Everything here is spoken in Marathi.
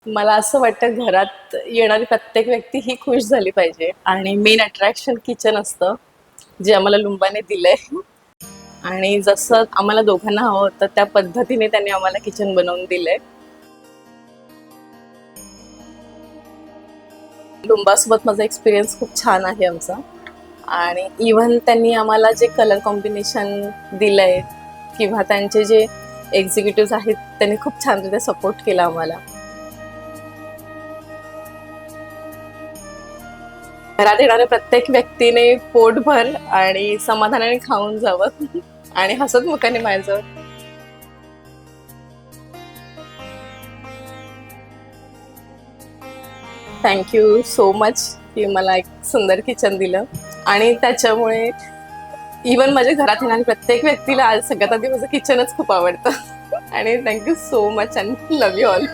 मला असं वाटतं घरात येणारी प्रत्येक व्यक्ती ही खुश झाली पाहिजे आणि मेन अट्रॅक्शन किचन असतं जे आम्हाला लुंबाने दिलंय. आणि जसं आम्हाला दोघांना हवं होतं त्या पद्धतीने त्यांनी आम्हाला किचन बनवून दिलंय. लुंबासोबत माझा एक्सपिरियन्स खूप छान आहे आमचा. आणि इव्हन त्यांनी आम्हाला जे कलर कॉम्बिनेशन दिलंय किंवा त्यांचे जे एक्झिक्युटिव्ह आहेत त्यांनी खूप छान रित्या सपोर्ट केला आम्हाला. घरात येणाऱ्या प्रत्येक व्यक्तीने पोटभर आणि समाधानाने खाऊन जावं आणि हसतमुखाने बाहेर जावं. थँक्यू सो मच की मला एक सुंदर किचन दिलं. आणि त्याच्यामुळे इवन माझ्या घरात येणाऱ्या प्रत्येक व्यक्तीला आज सगळ्यात आधी माझं किचनच खूप आवडतं. आणि thank you so much and love you all.